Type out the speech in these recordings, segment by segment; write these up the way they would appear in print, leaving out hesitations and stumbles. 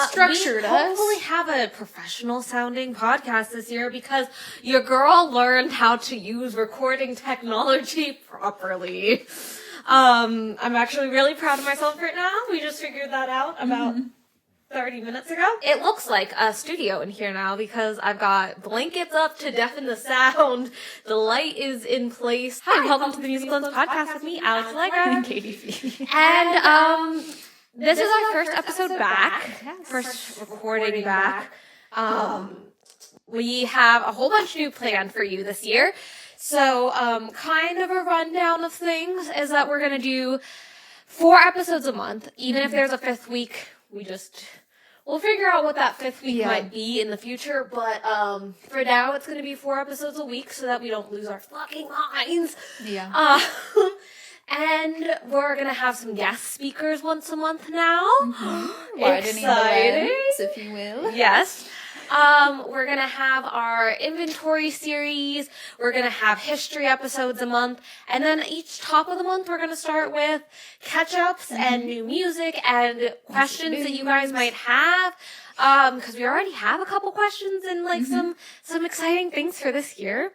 structured us. We hopefully have a professional sounding podcast this year because your girl learned how to use recording technology properly. I'm actually really proud of myself right now. We just figured that out about 30 minutes ago. It looks like a studio in here now because I've got blankets up to deafen the sound. The light is in place. Hi, welcome to the Musical Lens Podcast with me, Alex Allegra. And Katie Fee. And this is our first episode back. Yes. First recording back. We have a whole bunch new planned for you this year. So, kind of a rundown of things is that we're going to do 4 episodes a month. Even if there's a 5th week, we'll figure out what that 5th week might be in the future. But for now, it's going to be 4 episodes a week so that we don't lose our fucking minds. Yeah. And we're going to have some guest speakers once a month now. Widening the lens, if you will. Yes. We're going to have our inventory series. We're going to have history episodes a month. And then each top of the month, we're going to start with catch-ups and new music and questions that you guys might have. Because we already have a couple questions and like some exciting things for this year.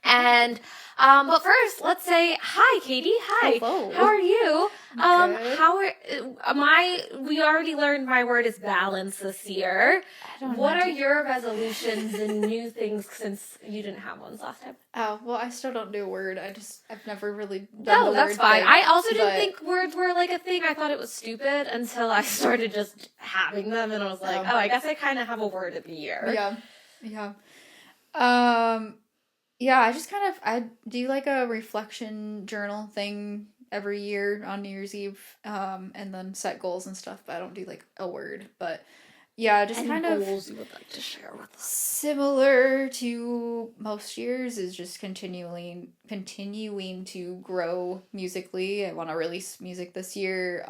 And, but first, let's say hi, Katie. Hi. Hello. How are you? Good. We already learned my word is balance this year. What are your resolutions and new things since you didn't have ones last time? Oh, well, I still don't do a word. I've never really done No, the that's word fine. thing, I also didn't think words were like a thing. I thought it was stupid until I started just having them and I was like, I guess I kind of have a word every year. Yeah. Yeah, I do like a reflection journal thing every year on New Year's Eve, and then set goals and stuff, but I don't do like a word, but yeah, just Any kind of goals you would like to share with us? similar to most years is just continuing to grow musically. I want to release music this year,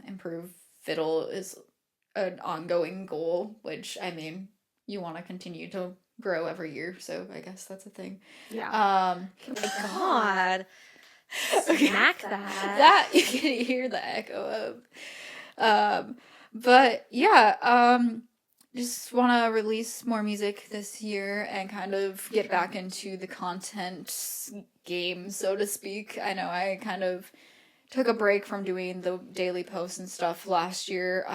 improve fiddle is an ongoing goal, which I mean, you want to continue to grow every year, so I guess that's a thing. Yeah. Oh my God. Smack that. That you can hear the echo of. But yeah, just want to release more music this year and kind of get back into the content game, so to speak. I know I kind of took a break from doing the daily posts and stuff last year.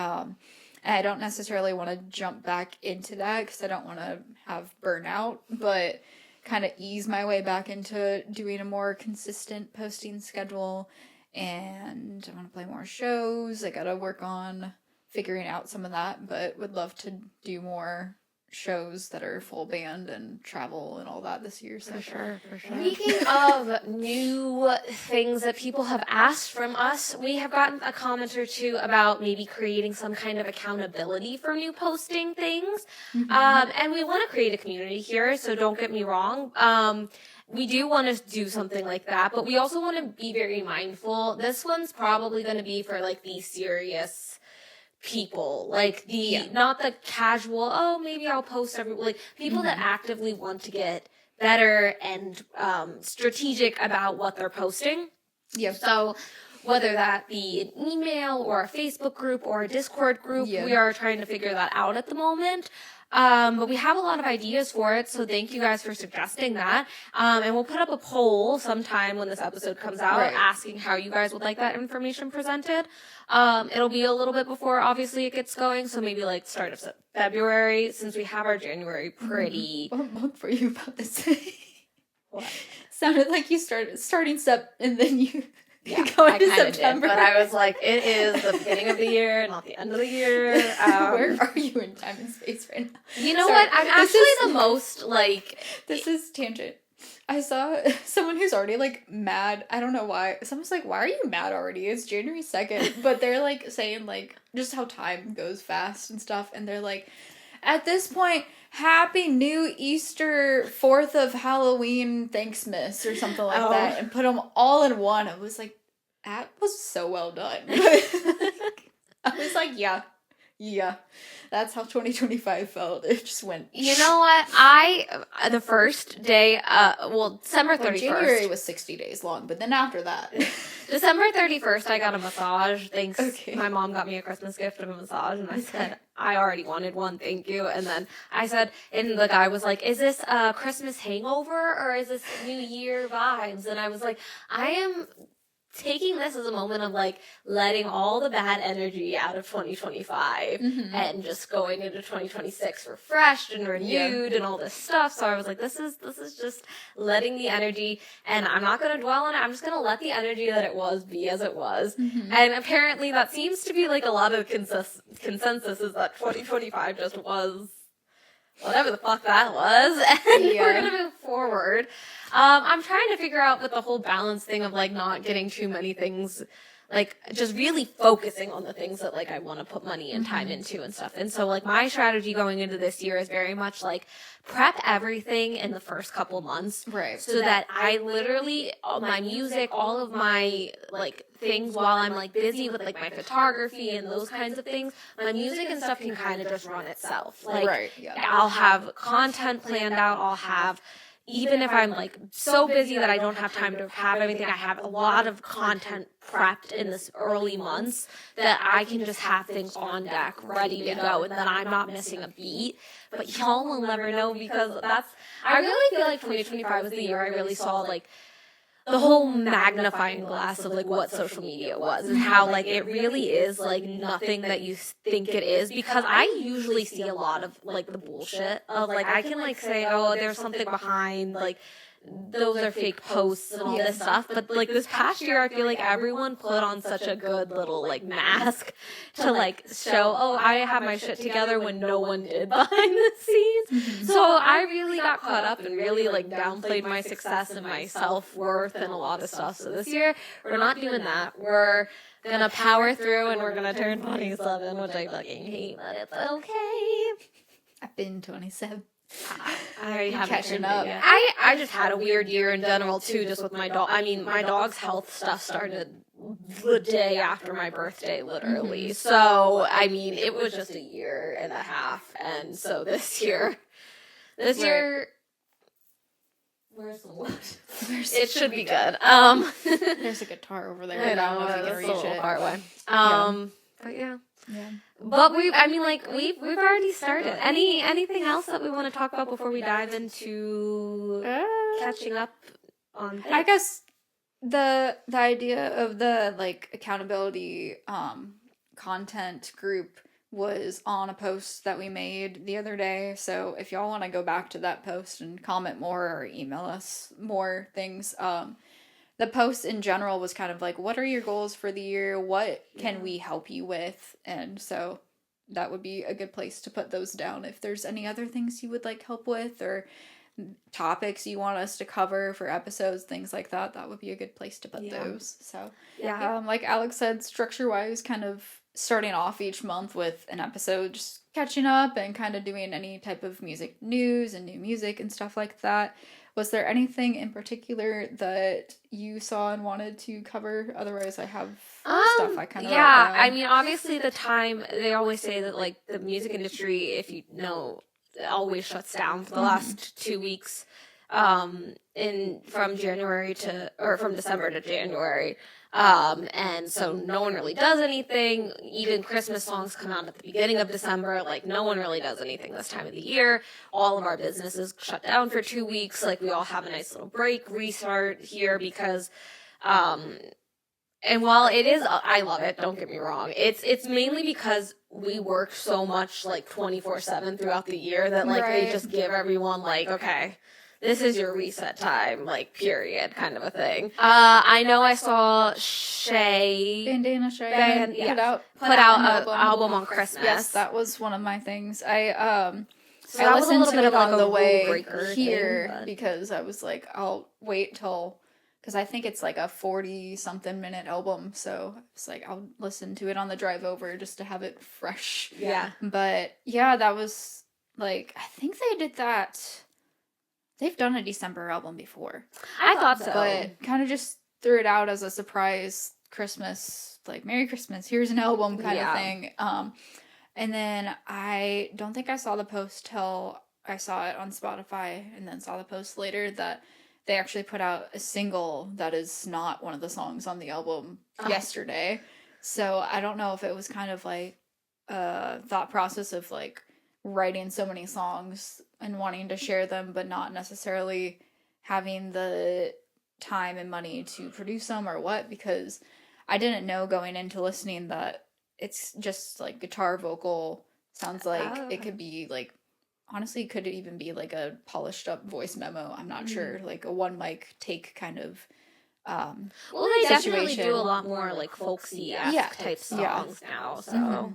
I don't necessarily want to jump back into that because I don't want to have burnout, but kind of ease my way back into doing a more consistent posting schedule. And I want to play more shows. I got to work on figuring out some of that, but would love to do more shows that are full band and travel and all that this year. So. For sure. Speaking of new things that people have asked from us, we have gotten a comment or two about maybe creating some kind of accountability for new posting things. And we want to create a community here, so don't get me wrong. We do want to do something like that, but we also want to be very mindful. This one's probably going to be for like the serious people, like not the casual, maybe I'll post like people that actively want to get better and strategic about what they're posting. Yeah. So whether that be an email or a Facebook group or a Discord group, we are trying to figure that out at the moment. But we have a lot of ideas for it, so thank you guys for suggesting that. And we'll put up a poll sometime when this episode comes out asking how you guys would like that information presented. It'll be a little bit before, obviously, it gets going, so maybe like start of February, since we have our January pretty... What month were you about to say? What? Sounded like you starting Sep, and then you... Yeah, going I to kind of September. did, but I was like, it is the beginning of the year, not the end of the year. Where are you in time and space right now? You know what? I'm actually the most, like... This is tangent. I saw someone who's already, like, mad. I don't know why. Someone's like, why are you mad already? It's January 2nd. But they're, like, saying, like, just how time goes fast and stuff. And they're like, at this point... Happy New Easter, 4th of Halloween, Thanksmas, or something like that, and put them all in one. I was like, that was so well done. I was like, yeah, that's how 2025 felt. It just went. You know what? The first day, December 31st. January was 60 days long, but then after that. December 31st, I got a massage. Thanks. Okay. My mom got me a Christmas gift of a massage, and I said, I already wanted one, thank you. And then I said, and the guy was like, is this a Christmas hangover, or is this New Year vibes? And I was like, I am taking this as a moment of like letting all the bad energy out of 2025 and just going into 2026 refreshed and renewed and all this stuff. So I was like, this is just letting the energy, and I'm not going to dwell on it. I'm just going to let the energy that it was be as it was. And apparently that seems to be like a lot of consensus is that 2025 just was whatever the fuck that was, and we're gonna move forward. I'm trying to figure out with the whole balance thing of like not getting too many things, like just really focusing on the things that like I want to put money and time into and stuff. And so like my strategy going into this year is very much like prep everything in the first couple months, Right. So that I literally, my music, all of my like things while I'm like busy with like my photography and those kinds of things, my music and stuff can kind of just run itself. Like Right, yeah. I'll have content planned out. I'll have, even if I'm like so busy that I don't have time to have everything, I have a lot of content prepped in this early months that I can just have things on deck ready to go, and then I'm not missing a beat. But y'all will never know, because I really feel like 2025 was the year I really saw like the whole magnifying glass of like what social media was and how like it really is like nothing that you think it is, because I usually see a lot of like the bullshit of like I can like say, oh, there's something behind, like those are fake posts and all this stuff, but like this past year I feel like everyone put on such a good little like mask to like show, oh, I have my shit together, when no one did behind the scenes. So I really got caught up and really like downplayed my success and my self-worth and a lot of stuff. So this year we're not doing that. We're gonna power through, and we're gonna turn 27, which I fucking hate, but it's okay. I've been 27. I already haven't catching turned up. it yet. I just had a weird year in general too, just with my dog. I mean, my dog's health stuff started the day after my birthday, literally. So I mean, it was just a year and a half, and so this year, where's the wood? It should be good. There's a guitar over there. I know, if you can it's a reach little it. far away. But yeah. Yeah. But we've already started. Anything else that we want to talk about before we dive into catching up on things? I guess the idea of the like accountability content group was on a post that we made the other day. So if y'all want to go back to that post and comment more or email us more things, the post in general was kind of like, what are your goals for the year? What can we help you with? And so that would be a good place to put those down. If there's any other things you would like help with, or topics you want us to cover for episodes, things like that, that would be a good place to put those. So like Alex said, structure wise, kind of starting off each month with an episode, just catching up and kind of doing any type of music news and new music and stuff like that. Was there anything in particular that you saw and wanted to cover? Otherwise, I have stuff I kind of I mean, obviously the time, they always say that like the music industry, if you know, always shuts down for the last 2 weeks, from December to January. And so no one really does anything. Even Christmas songs come out at the beginning of December. Like, no one really does anything this time of the year. All of our businesses shut down for 2 weeks. Like, we all have a nice little break, restart here because, and while it is, I love it, don't get me wrong. It's mainly because we work so much, like, 24/7 throughout the year that, like, they just give everyone, like, okay, this is your reset time, like, period, kind of a thing. I know I saw Bandana Shay put out an album on Christmas. Yes, that was one of my things. I So that was a little bit of like on the a way rule breaker here thing, but because I was like, I'll wait till, because I think it's like a 40-something minute album, so it's like I'll listen to it on the drive over just to have it fresh. Yeah. But yeah, that was like, I think they did that. They've done a December album before. I thought so. But kind of just threw it out as a surprise Christmas, like, Merry Christmas, here's an album kind of thing. And then I don't think I saw the post till I saw it on Spotify and then saw the post later that they actually put out a single that is not one of the songs on the album yesterday. So I don't know if it was kind of like a thought process of like writing so many songs and wanting to share them, but not necessarily having the time and money to produce them or what, because I didn't know going into listening that it's just like guitar vocal. Sounds like it could be like, honestly, could it even be like a polished up voice memo? I'm not sure. Like a one mic take kind of well, they definitely do a lot more like folksy-esque type songs now, so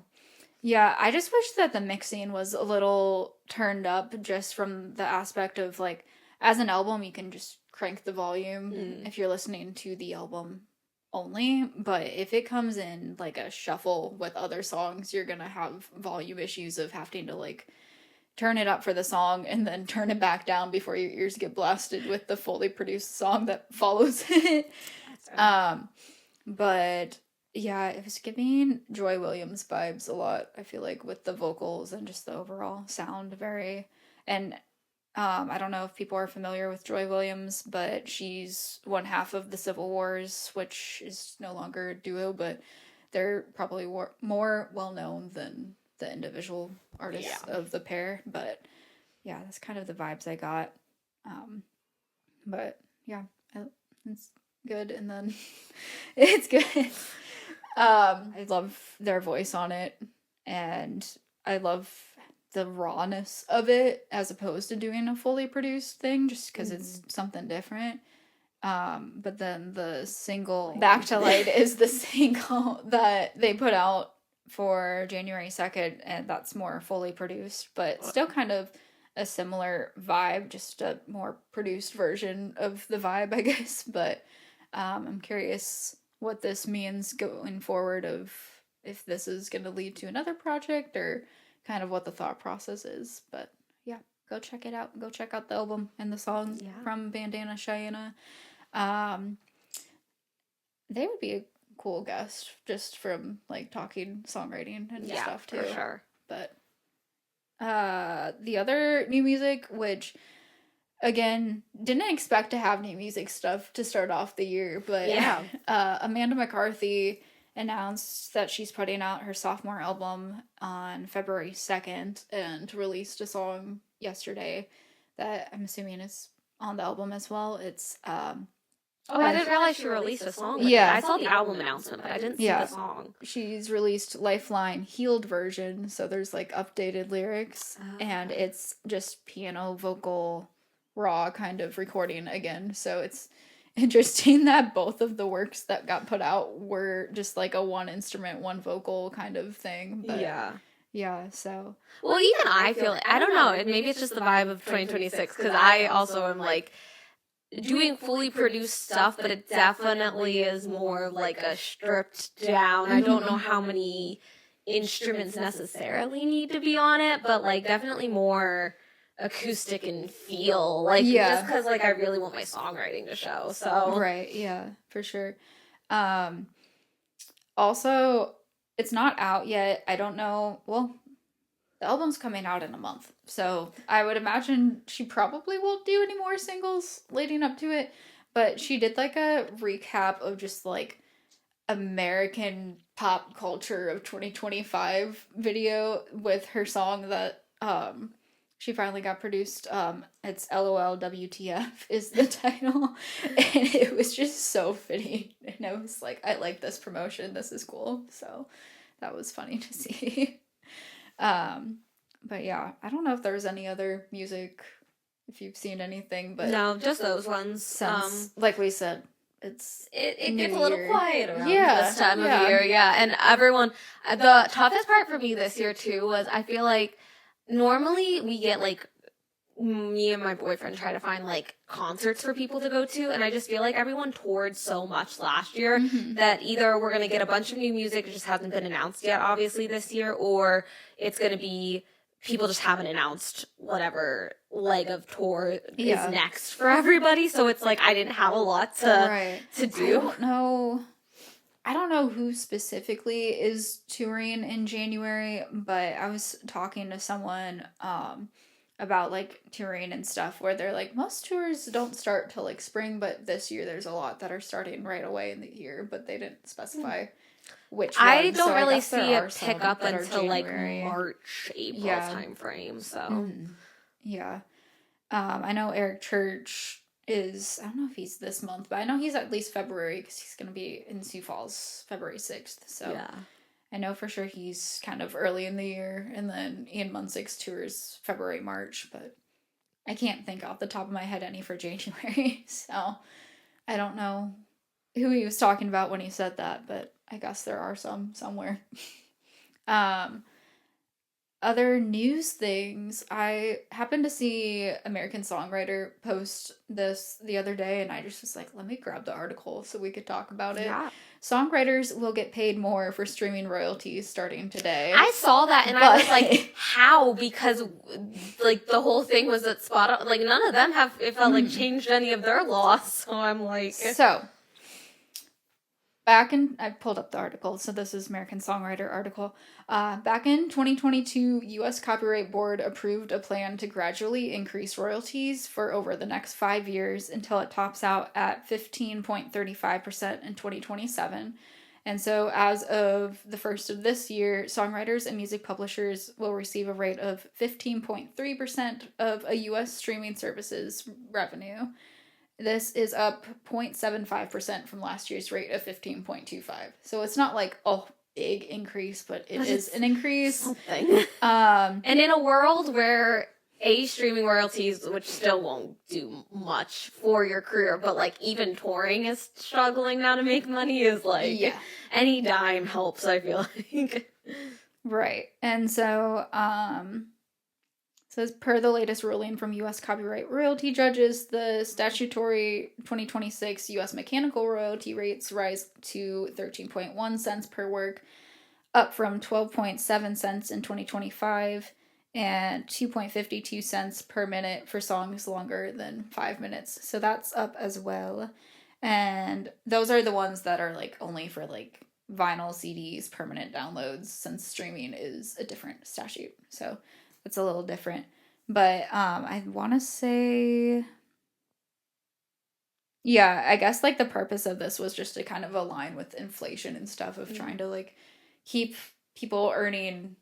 yeah, I just wish that the mixing was a little turned up, just from the aspect of like, as an album you can just crank the volume if you're listening to the album only, but if it comes in like a shuffle with other songs, you're gonna have volume issues of having to like turn it up for the song and then turn it back down before your ears get blasted with the fully produced song that follows it. But yeah, it was giving Joy Williams vibes a lot, I feel like, with the vocals and just the overall sound. Very, and I don't know if people are familiar with Joy Williams, but she's one half of the Civil Wars, which is no longer a duo, but they're probably more well known than the individual artists of the pair. But yeah, that's kind of the vibes I got. But yeah, it's good. And then it's good. I love their voice on it, and I love the rawness of it as opposed to doing a fully produced thing, just because it's something different. But then the single Back to Light is the single that they put out for January 2nd, and that's more fully produced, but still kind of a similar vibe, just a more produced version of the vibe, I guess. But I'm curious what this means going forward, of if this is going to lead to another project, or kind of what the thought process is. But yeah, go check it out. Go check out the album and the song from Bandana Cheyenne. They would be a cool guest, just from like talking songwriting and stuff too. For sure. But the other new music, which again, didn't expect to have new music stuff to start off the year, but Amanda McCarthy announced that she's putting out her sophomore album on February 2nd, and released a song yesterday that I'm assuming is on the album as well. It's I didn't realize she released a song with it. I saw the album announcement, but I didn't see the song. She's released Lifeline Healed version, so there's like updated lyrics, and it's just piano, vocal, raw kind of recording again. So it's interesting that both of the works that got put out were just like a one instrument, one vocal kind of thing. But so well, even I feel I don't know, maybe it's just the vibe of 2026, because I also am like doing fully produced stuff, but it definitely is more like a stripped down. I don't know how many instruments necessarily need to be on it, but like definitely more acoustic and feel, like just because like I really want my songwriting to show. So right, yeah, for sure. Also, it's not out yet. I don't know. Well, the album's coming out in a month, so I would imagine she probably won't do any more singles leading up to it. But she did like a recap of just like American pop culture of 2025 video with her song that she finally got produced. It's LOL WTF is the title, and it was just so fitting, and I was like, I like this promotion, this is cool. So that was funny to see. But yeah, I don't know if there's any other music, if you've seen anything, but no, just those ones. Since, like we said, it gets a little quiet around this time of year, and everyone. The toughest part for me this year too was I feel like normally we get like, me and my boyfriend try to find like concerts for people to go to, and I just feel like everyone toured so much last year that either we're going to get a bunch of new music that just hasn't been announced yet, obviously, this year, or it's going to be people just haven't announced whatever leg of tour is next for everybody. So it's like I didn't have a lot to do. I don't know who specifically is touring in January, but I was talking to someone about like touring and stuff where they're like most tours don't start till like spring, but this year there's a lot that are starting right away in the year, but they didn't specify which I ones. don't So I really guess there see are it some pick up that are until like January. March, April Yeah. time frame. So Mhm. Yeah. I know Eric Church is, I don't know if he's this month, but I know he's at least February because he's going to be in Sioux Falls February 6th. So yeah. I know for sure he's kind of early in the year. And then Ian Munsick's tours February, March, but I can't think off the top of my head any for January. So I don't know who he was talking about when he said that, but I guess there are some somewhere. Other news things, I happened to see American Songwriter post this the other day, and I just was like, let me grab the article so we could talk about it. Yeah. Songwriters will get paid more for streaming royalties starting today. I saw that and I was like, how? Because like the whole thing was at Spotify. Like none of them have, it felt like, changed any of their laws. So I'm like, so I pulled up the article, so this is American Songwriter article. Back in 2022, U.S. Copyright Board approved a plan to gradually increase royalties for over the next 5 years until it tops out at 15.35% in 2027. And so as of the first of this year, songwriters and music publishers will receive a rate of 15.3% of a U.S. streaming services revenue. This is up 0.75% from last year's rate of 15.25. So it's not like a big increase, but it is an increase. Something. And in a world where streaming royalties, which still won't do much for your career, but like even touring is struggling now to make money, is like any dime helps, I feel like. Right. And so says, per the latest ruling from U.S. copyright royalty judges, the statutory 2026 U.S. mechanical royalty rates rise to 13.1 cents per work, up from 12.7 cents in 2025, and 2.52 cents per minute for songs longer than 5 minutes. So that's up as well. And those are the ones that are like only for like vinyl CDs, permanent downloads, since streaming is a different statute. So it's a little different. But I want to say, yeah, I guess like the purpose of this was just to kind of align with inflation and stuff of trying to like keep people earning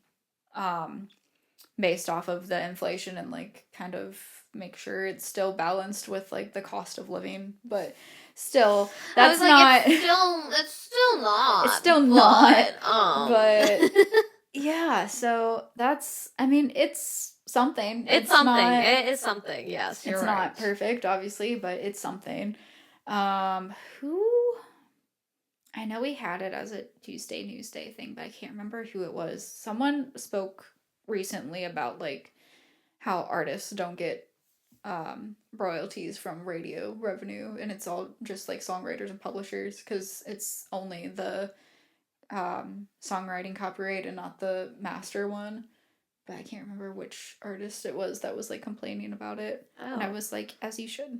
based off of the inflation and like kind of make sure it's still balanced with like the cost of living. But still, that's not. It's still not. It's still not. But yeah, so that's, I mean, it's something. It's something. It is something, yes. It's not perfect, obviously, but it's something. Who? I know we had it as a Tuesday News Day thing, but I can't remember who it was. Someone spoke recently about, like, how artists don't get royalties from radio revenue, and it's all just, like, songwriters and publishers, because it's only the songwriting copyright and not the master one. But I can't remember which artist it was that was like complaining about it. Oh. And I was like, as you should.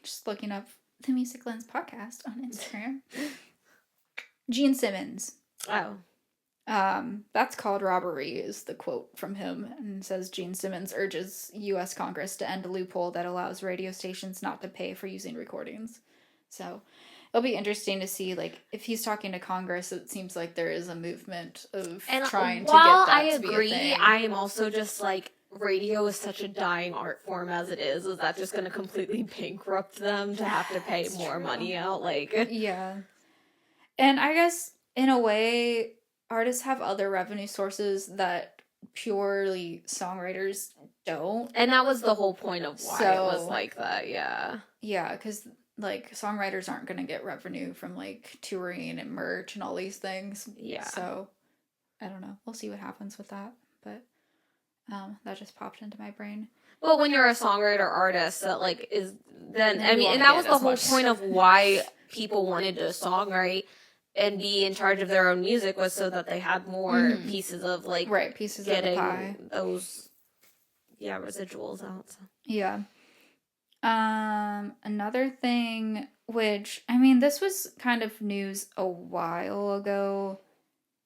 Just looking up the Music Lens podcast on Instagram. Gene Simmons. Oh. That's called robbery is the quote from him, and says Gene Simmons urges U.S. Congress to end a loophole that allows radio stations not to pay for using recordings. So it'll be interesting to see, like, if he's talking to Congress, it seems like there is a movement of trying to get that to be a thing. I am also just like, radio is such a dying art form as it is. Is that just going to completely bankrupt them to have to pay more money out? Like, yeah. And I guess, in a way, artists have other revenue sources that purely songwriters don't. And that was the whole point of why it was like that, yeah. Yeah, because like songwriters aren't going to get revenue from like touring and merch and all these things. Yeah. So I don't know. We'll see what happens with that. But that just popped into my brain. Well, when you're a songwriter artist, that like is then I mean, and that was the whole point of why people wanted to songwrite and be in charge of their own music, was so that they had more pieces of like pieces getting of the pie. Those residuals out. So. Yeah. Another thing, which, I mean, this was kind of news a while ago,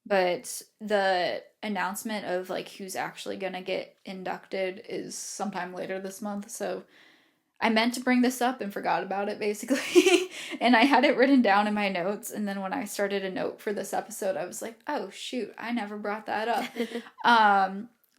But the announcement of like who's actually gonna get inducted is sometime later this month. So I meant to bring this up and forgot about it basically. And I had it written down in my notes. And then when I started a note for this episode, I was like, oh shoot, I never brought that up.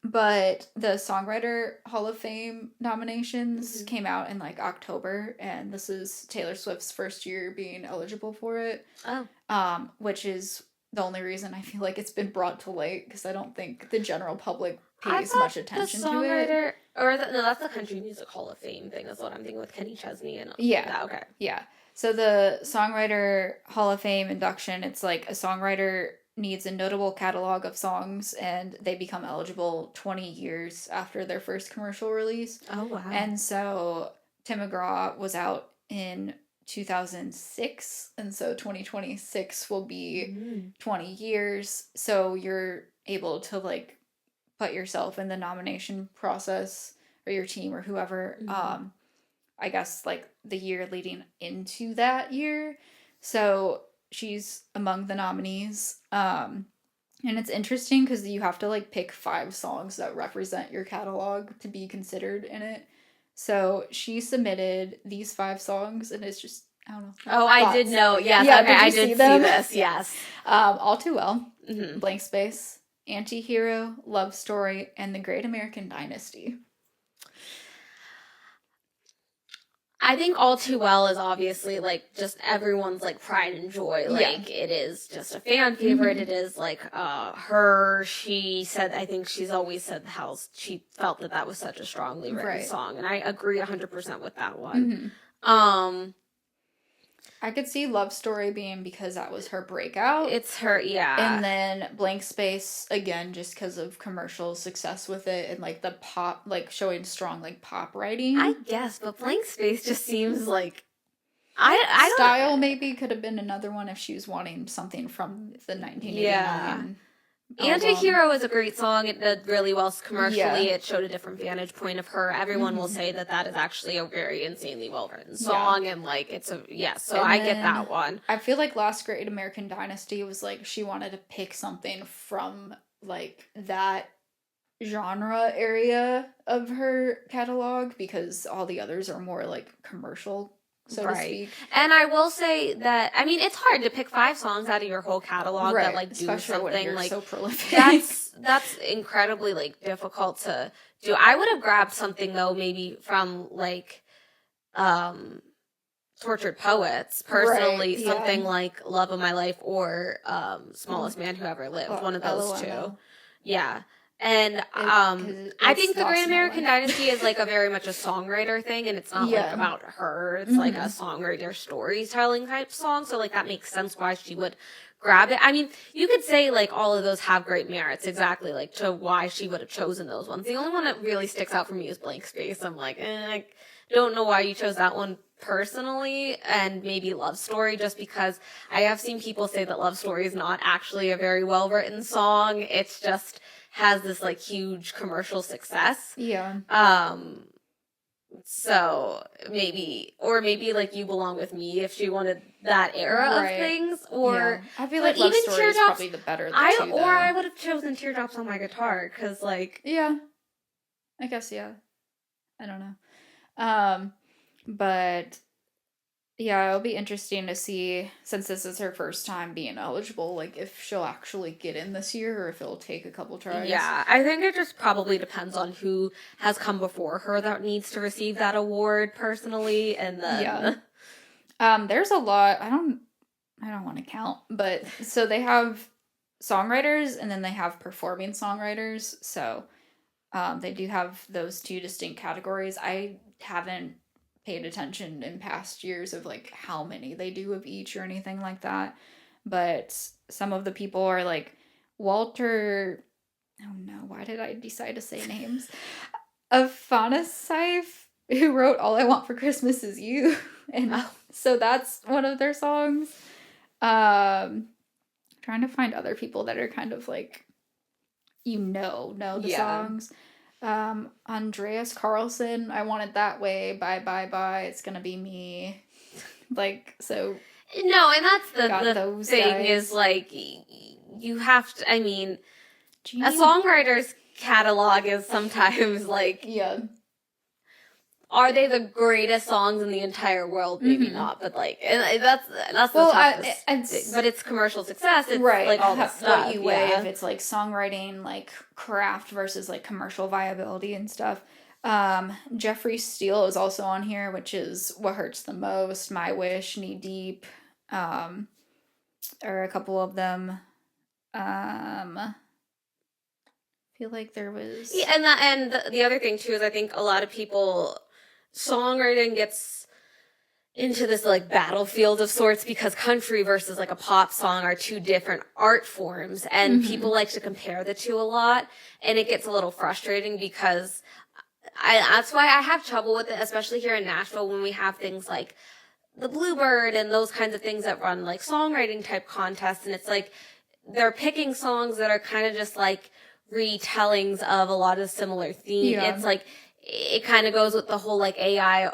But the Songwriter Hall of Fame nominations came out in like October, and this is Taylor Swift's first year being eligible for it. Oh. Which is the only reason I feel like it's been brought to light, because I don't think the general public pays much attention to it. No, that's the Country Music Hall of Fame thing. Is what I'm thinking with Kenny Chesney and yeah, okay, yeah. So the Songwriter Hall of Fame induction, it's like a songwriter needs a notable catalog of songs, and they become eligible 20 years after their first commercial release. Oh wow! And so Tim McGraw was out in 2006, and so 2026 will be 20 years. So you're able to like put yourself in the nomination process, or your team or whoever, I guess like the year leading into that year. So she's among the nominees. And it's interesting because you have to like pick 5 songs that represent your catalog to be considered in it. So she submitted these 5 songs, and it's just, I don't know. Oh, I did know. Yes. Yeah, okay, I did see this. Yes. All Too Well, Blank Space, Anti-Hero, Love Story, and The Great American Dynasty. I think All Too Well is obviously like just everyone's like pride and joy. Like it is just a fan favorite. It is like she said, I think she's always said how she felt that was such a strongly written song, and I agree 100% with that one. I could see Love Story being because that was her breakout. It's her, yeah. And then Blank Space, again, just because of commercial success with it, and like the pop, like showing strong like pop writing. I guess, but Blank Space just seems like I don't. Style maybe could have been another one if she was wanting something from the 1989. Anti-Hero is a great song. It did really well commercially. Yeah. It showed a different vantage point of her. Everyone will say that is actually a very insanely well-written song, and like it's so and I get that one. I feel like Last Great American Dynasty was like she wanted to pick something from like that genre area of her catalog, because all the others are more like commercial, so to speak. And I will say that, I mean, it's hard to pick 5 songs out of your whole catalog that like do especially something when you're like so prolific. That's incredibly like difficult to do. I would have grabbed something though, maybe from like Tortured Poets personally, something like Love of My Life or Smallest Man Who Ever Lived, one of those two. Yeah. And I think The Great American Dynasty is like a very much a songwriter thing, and it's not like about her. It's like a songwriter storytelling type song. So like that makes sense why she would grab it. I mean, you could say like all of those have great merits, exactly like to why she would have chosen those ones. The only one that really sticks out for me is Blank Space. I'm like, I don't know why you chose that one personally, and maybe Love Story, just because I have seen people say that Love Story is not actually a very well written song. It's just has this like huge commercial success. Yeah. So maybe like You Belong With Me if she wanted that era of things, or I feel like Love Story is probably the better of the two, though. Or I would have chosen Teardrops on My Guitar, because like I guess I don't know, but yeah, it'll be interesting to see, since this is her first time being eligible, like if she'll actually get in this year or if it'll take a couple tries. Yeah, I think it just probably depends on who has come before her that needs to receive that award personally, and then there's a lot. I don't want to count, but so they have songwriters and then they have performing songwriters. So they do have those 2 distinct categories. I haven't paid attention in past years of like how many they do of each or anything like that, but some of the people are like Walter, oh no, why did I decide to say names, of Afanasieff, who wrote All I Want for Christmas Is You, and so that's one of their songs. Trying to find other people that are kind of like know the songs. Andreas Carlson, I Want It That Way, Bye Bye Bye, It's Gonna Be Me. Like, so. No, and that's the thing guys. Is like, you have to, I mean, Genie? a songwriter's catalog is sometimes like, Yeah. are they the greatest songs in the entire world? Maybe not, but like, and that's Well, the toughest. But it's commercial success. It's right. like all this stuff. What you weigh, if it's like songwriting, like craft versus like commercial viability and stuff. Jeffree Stel is also on here, which is What Hurts the Most, My Wish, Knee Deep, are a couple of them. I feel like there was and the other thing too is I think a lot of people, songwriting gets into this like battlefield of sorts because country versus like a pop song are two different art forms, and people like to compare the two a lot, and it gets a little frustrating because that's why I have trouble with it, especially here in Nashville when we have things like the Bluebird and those kinds of things that run like songwriting type contests, and it's like they're picking songs that are kind of just like retellings of a lot of similar themes. Yeah. It's like it kind of goes with the whole like AI,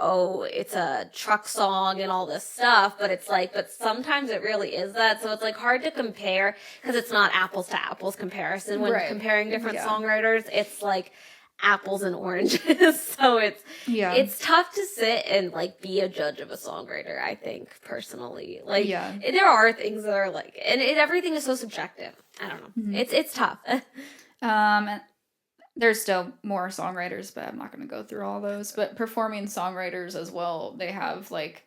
it's a truck song and all this stuff, but it's like, but sometimes it really is that. So it's like hard to compare because it's not apples to apples comparison. When comparing different songwriters, it's like apples and oranges. So it's tough to sit and like be a judge of a songwriter, I think, personally. Like there are things that are like, and everything is so subjective. I don't know. It's tough. There's still more songwriters, but I'm not going to go through all those. But performing songwriters as well, they have like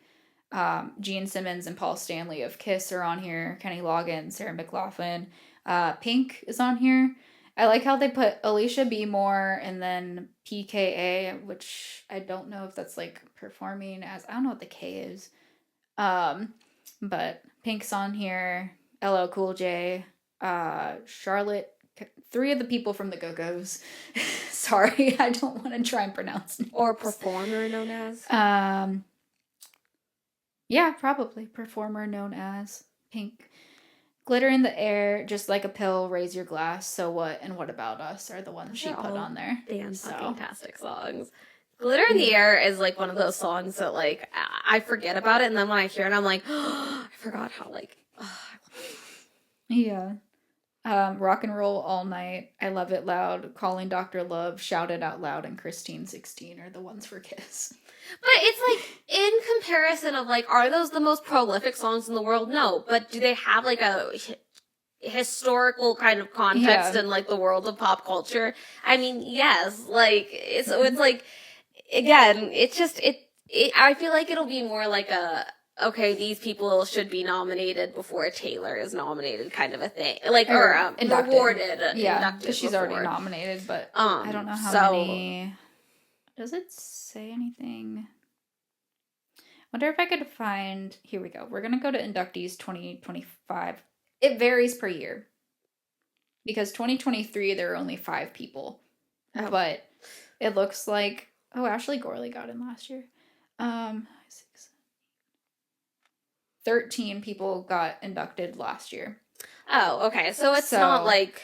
Gene Simmons and Paul Stanley of Kiss are on here. Kenny Loggins, Sarah McLachlan. Pink is on here. I like how they put Alicia B. Moore and then PKA, which I don't know if that's like performing as, I don't know what the K is. But Pink's on here. LL Cool J. Charlotte. 3 of the people from the Go-Go's. Sorry, I don't want to try and pronounce names. Or performer known as. Yeah, probably. Performer known as Pink. Glitter in the Air, Just Like a Pill, Raise Your Glass, So What, and What About Us are the ones she put on there. Fantastic songs. Glitter in the Air is like one of those songs that like I forget about it, and then when I hear it, I'm like, oh, I forgot how like. Yeah. Rock and Roll All Night, I Love It Loud, Calling Dr. Love, Shout It Out Loud, and Christine 16 are the ones for Kiss. But it's like, in comparison of like, are those the most prolific songs in the world? No. But do they have like a historical kind of context in like the world of pop culture? I mean, yes. Like, so it's like, again, it's just, I feel like it'll be more like okay, these people should be nominated before Taylor is nominated kind of a thing. Like, or rewarded. Yeah, because she's already nominated, but I don't know how many. Does it say anything? Wonder if I could find. Here we go. We're going to go to inductees 2025. It varies per year. Because 2023, there were only 5 people. Oh. But it looks like. Oh, Ashley Gorley got in last year. 13 people got inducted last year. Oh, okay. So it's not like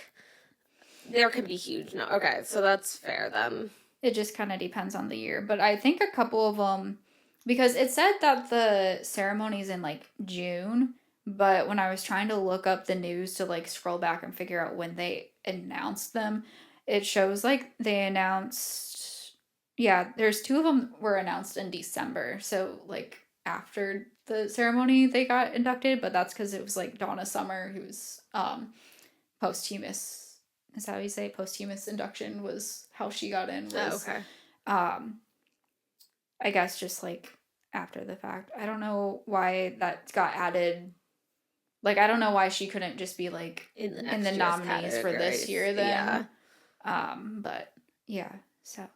there could be huge. No, okay. So that's fair then. It just kind of depends on the year. But I think a couple of them, because it said that the ceremony's in like June, but when I was trying to look up the news to like scroll back and figure out when they announced them, it shows like they announced, there's 2 of them were announced in December. So like after the ceremony they got inducted, but that's because it was like Donna Summer, who's posthumous. Is that how you say posthumous induction was how she got in? Okay. I guess just like after the fact. I don't know why that got added. Like I don't know why she couldn't just be like in the nominees for this year then. Yeah. But yeah, so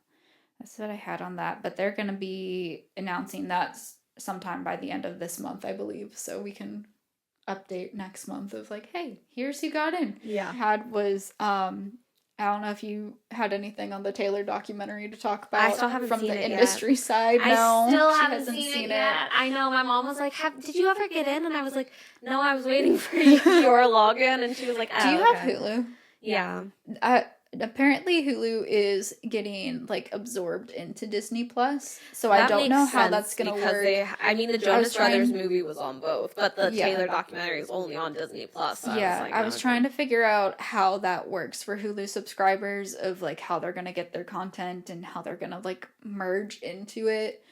that's what I had on that. But they're gonna be announcing that sometime by the end of this month, I believe, so we can update next month of like, hey, here's who got in. I don't know if you had anything on the Taylor documentary to talk about. I still haven't from seen the it industry yet. side. I still haven't seen it yet. I know my mom was like, "Did you ever get in?" And I was like, "No, I was waiting for your login." And she was like, "Oh, do you have Hulu?" Yeah. apparently Hulu is getting like absorbed into Disney Plus, so I That don't makes know how sense that's gonna because work. the Jonas Brothers movie was on both, but the Yeah. Taylor documentary is only on Disney Plus. So Yeah, I was okay. trying to figure out how that works for Hulu subscribers, of like how they're gonna get their content and how they're gonna like merge into it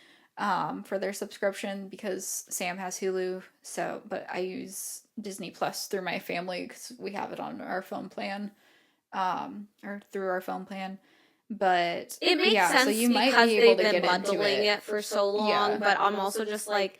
for their subscription, because Sam has Hulu, so but I use Disney Plus through my family because we have it on our phone plan, or through our phone plan. But It makes yeah, sense so you might because be able they've to been get into bundling it. it for so long, Yeah. but I'm also just like,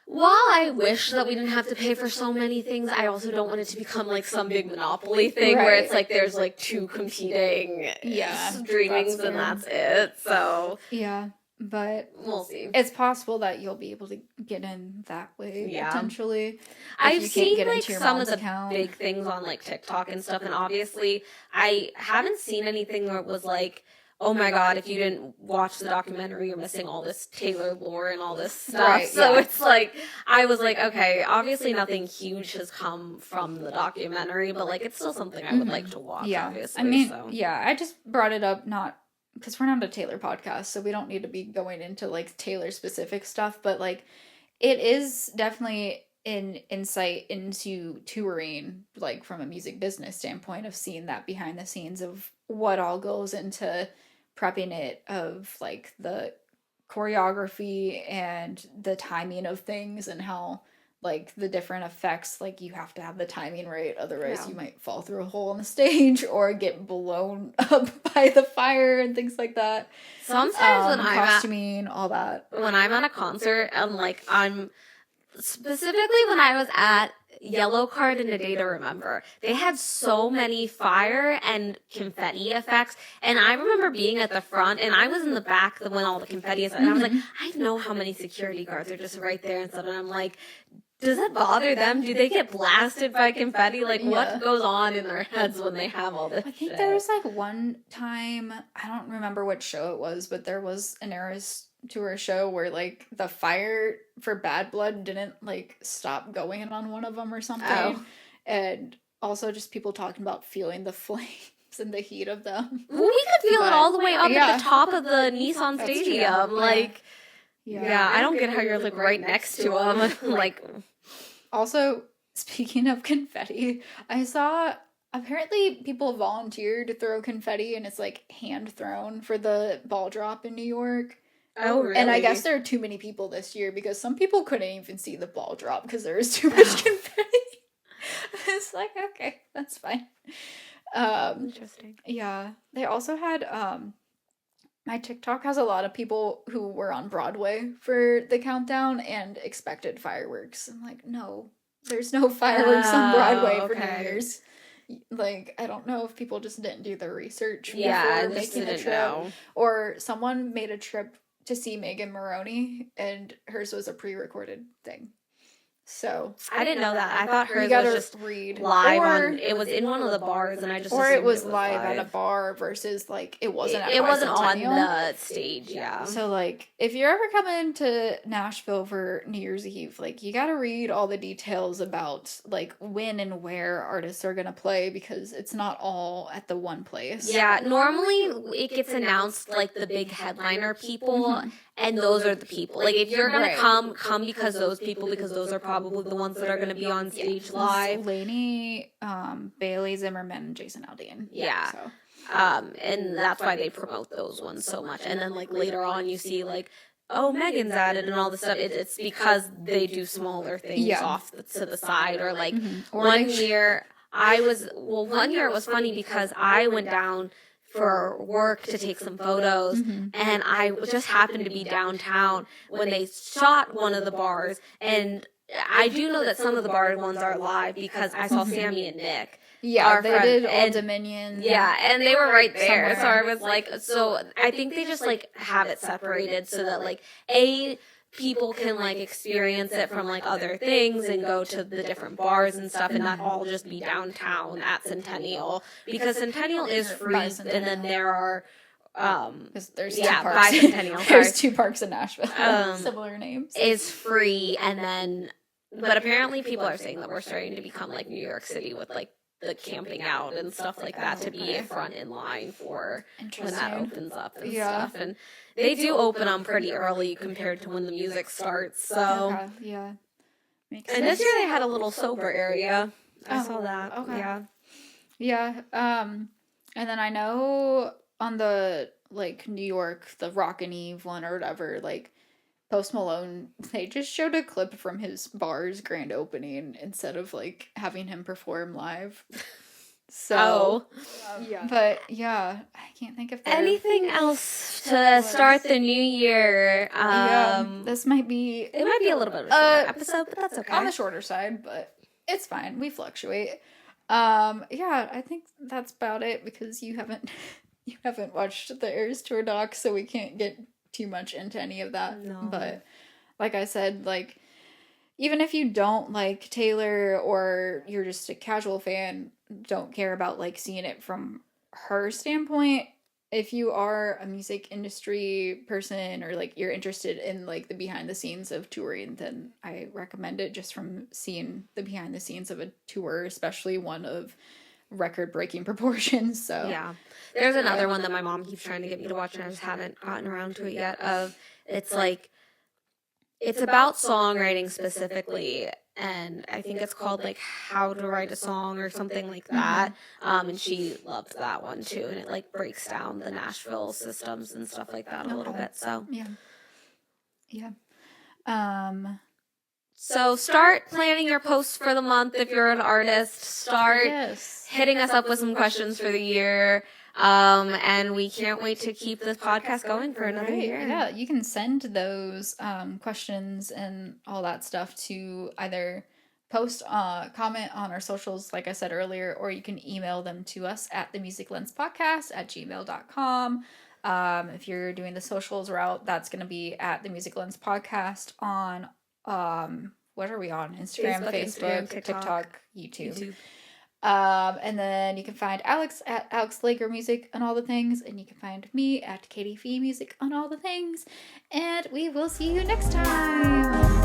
while I wish that we didn't have to pay for so many things, I also don't want it to become like some big monopoly thing where Right. it's like there's like two competing streamings and that's it. So Yeah, but we'll see. it's possible that you'll be able to get in that way, Yeah. potentially. I've you can't seen get like into your some of mom's the account. big things on like TikTok and stuff, and obviously I haven't seen anything where it was like, oh my god, if you didn't watch the documentary, you're missing all this Taylor lore and all this stuff. Right, So yeah. it's like, I was like, okay, obviously nothing huge has come from the documentary, but like it's still something I would like to watch, Yeah, obviously. I mean, so. yeah, I just brought it up not because we're not a Taylor podcast, so we don't need to be going into like Taylor specific stuff, but like it is definitely an insight into touring, like from a music business standpoint, of seeing that behind the scenes of what all goes into prepping it, of like the choreography and the timing of things, and how like the different effects, like you have to have the timing right, otherwise Yeah. you might fall through a hole on the stage or get blown up by the fire and things like that. Sometimes when costuming, all that. When I'm at a concert and like I'm specifically when I was at Yellow Card and A Day to Remember, they had so many fire and confetti effects, and I remember being at the front and I was in the back when all the confetti is, and I was like, I know how many security guards are just right there and stuff, and I'm like, does it bother them? Do they get blasted by confetti? Like, what goes on in their heads when they have all this I think shit? there was like one time, I don't remember what show it was, but there was an Eras Tour show where like the fire for Bad Blood didn't like stop going on one of them or something. Oh. And also just people talking about feeling the flames and the heat of them. Well, we could feel it all the way up yeah. at the top of the Nissan That's Stadium. true. Like, Yeah. I don't get how you're like right next to them. Like, Also, speaking of confetti, I saw apparently people volunteered to throw confetti, and it's like hand thrown for the ball drop in New York. oh, really? And I guess there are too many people this year because some people couldn't even see the ball drop because there was too much confetti. It's like, okay, that's fine. Interesting. Yeah. They also had my TikTok has a lot of people who were on Broadway for the countdown and expected fireworks. I'm like, no, there's no fireworks on Broadway for New Year's. Like, I don't know if people just didn't do their research before making the trip. Or someone made a trip to see Megan Maroney, and hers was a pre-recorded thing. So I didn't know that. I thought hers was just read live on. It was in one of the bars, and I just or it was assumed live at a bar versus like it wasn't. At It wasn't on Bicentennial. the stage. Yeah. So like, if you're ever coming to Nashville for New Year's Eve, like you gotta read all the details about like when and where artists are gonna play, because it's not all at the one place. Yeah, normally it gets announced like the big headliner people, and those are the people. Like if you're gonna come because those people, because those are probably the ones that are gonna be on stage live. Lainey, Bailey Zimmerman, and Jason Aldean. Yeah. So. And that's why they promote those ones so much. And then like later on, you see like, oh, Megan's added and all this stuff. It's because they do smaller things off to the side, or like one year it was funny because I went down for work to take some photos, and I just happened to be downtown when they shot one of the bars, and I do know that some of the bar ones are live because I saw Sammy and Nick. Yeah, they did Old Dominion. Yeah, and they were right there. Somewhere. So I was like, so I think they just like have it separated so that like people can like experience it from like other things and go to the different bars and stuff, and not all just be downtown at Centennial, because Centennial is free, and then there are there's two parks. Bicentennial. There's two parks in Nashville. Similar names. Is free, and then but apparently people are saying that we're starting to become like New York City with like the camping out and stuff like that to be front in line for when that opens up and stuff. And they do open them pretty early compared to when the music starts. So yeah. Makes and sense. this year they had a little sober area. I saw that. Okay. Yeah. Yeah. And then I know on the like New York, the Rockin' Eve one or whatever, like Post Malone, they just showed a clip from his bar's grand opening instead of like having him perform live. So, yeah. But yeah, I can't think of anything else to start the new year. This might be a little bit of a shorter episode, but that's okay. On the shorter side, but it's fine. We fluctuate. Yeah, I think that's about it because you haven't watched the Eras Tour doc, so we can't get too much into any of that. No. But like I said, like even if you don't like Taylor or you're just a casual fan, don't care about like seeing it from her standpoint, if you are a music industry person or like you're interested in like the behind the scenes of touring, then I recommend it just from seeing the behind the scenes of a tour, especially one of record breaking proportions. So yeah, there's another one that my mom keeps trying to get me to watch and I just haven't gotten around to it yet. It's like it's about songwriting specifically, and I think it's called like How to Write a Song or something like that. And she loved that one too, and it like breaks down the Nashville systems and stuff like that a little bit. So yeah. So start planning your posts for the month if you're an artist. Start hitting us up with some questions for the year. And we can't wait to keep this podcast going for another year. Yeah, you can send those questions and all that stuff to either post, comment on our socials, like I said earlier, or you can email them to us at themusiclenspodcast@gmail.com. If you're doing the socials route, that's going to be at the Music Lens Podcast on what are we on? Instagram, Facebook, TikTok, YouTube. And then you can find Alex at Alex Laker Music on all the things, and you can find me at Katie Fee Music on all the things. And we will see you next time.